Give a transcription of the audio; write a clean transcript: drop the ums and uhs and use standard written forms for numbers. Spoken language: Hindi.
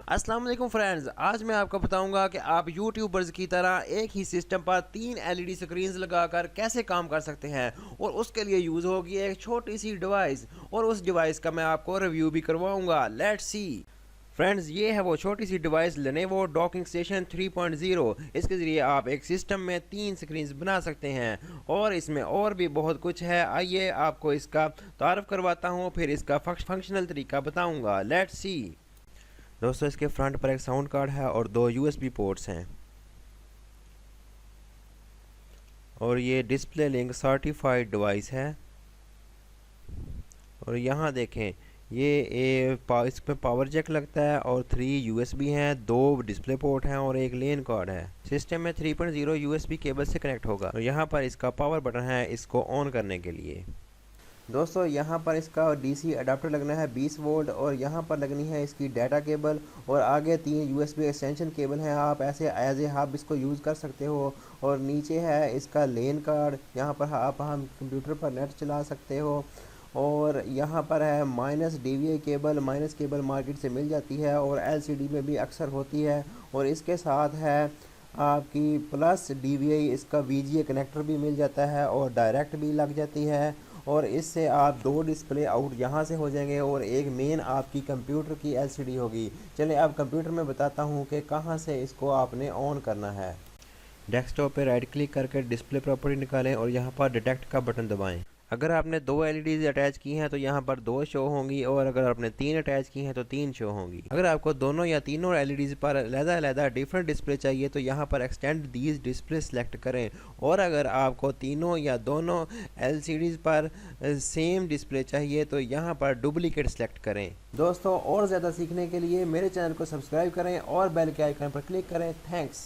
अस्सलाम वालेकुम फ्रेंड्स, आज मैं आपको बताऊंगा कि आप यूट्यूबर्स की तरह एक ही सिस्टम पर 3 एलईडी स्क्रीन्स लगाकर कैसे काम कर सकते हैं और उसके लिए यूज़ होगी एक छोटी सी डिवाइस और उस डिवाइस का मैं आपको रिव्यू भी करवाऊंगा। लेट्स सी फ्रेंड्स, ये है वो छोटी सी डिवाइस लेनोवो डॉकिंग स्टेशन 3.0। इसके ज़रिए आप एक सिस्टम में 3 स्क्रीन्स बना सकते हैं और इसमें और भी बहुत कुछ है। आइए आपको इसका तारफ़ करवाता हूँ, फिर इसका फंक्शनल तरीका बताऊँगा। लेट्स सी दोस्तों, इसके फ्रंट पर एक साउंड कार्ड है और 2 यूएसबी पोर्ट्स हैं और ये डिस्प्ले लिंक सर्टिफाइड डिवाइस है। और यहाँ देखें, इसमें पावर जैक लगता है और 3 यूएसबी हैं, 2 डिस्प्ले पोर्ट हैं और एक लेन कार्ड है। सिस्टम में 3.0 यूएसबी केबल से कनेक्ट होगा और यहाँ पर इसका पावर बटन है इसको ऑन करने के लिए। दोस्तों, यहाँ पर इसका डीसी अडाप्टर लगना है 20 वोल्ट और यहाँ पर लगनी है इसकी डाटा केबल और आगे 3 यूएसबी एक्सटेंशन केबल हैं। आप ऐसे एज ए हब इसको यूज़ कर सकते हो। और नीचे है इसका लेन कार्ड, यहाँ पर आप हम कंप्यूटर पर नेट चला सकते हो। और यहाँ पर है minus DVI cable, minus cable market से मिल जाती है और एलसीडी में भी अक्सर होती है। और इसके साथ है आपकी प्लस डीवीआई, इसका वीजीए कनेक्टर भी मिल जाता है और डायरेक्ट भी लग जाती है। और इससे आप 2 डिस्प्ले आउट यहाँ से हो जाएंगे और एक मेन आपकी कंप्यूटर की एलसीडी होगी। चलिए अब कंप्यूटर में बताता हूँ कि कहाँ से इसको आपने ऑन करना है। डेस्कटॉप पे राइट क्लिक करके डिस्प्ले प्रॉपर्टी निकालें और यहाँ पर डिटेक्ट का बटन दबाएं। अगर आपने 2 एलईडीज अटैच की हैं तो यहाँ पर 2 शो होंगी और अगर आपने 3 अटैच की हैं तो 3 शो होंगी। अगर आपको दोनों या तीनों एलईडीज पर अलग-अलग डिफरेंट डिस्प्ले चाहिए तो यहाँ पर एक्सटेंड दीज डिस्प्ले सेलेक्ट करें। और अगर आपको तीनों या दोनों एलसीडीज पर सेम डिस्प्ले चाहिए तो यहाँ पर डुप्लीकेट सेलेक्ट करें। दोस्तों, और ज़्यादा सीखने के लिए मेरे चैनल को सब्सक्राइब करें और बेल के आइकन पर क्लिक करें। थैंक्स।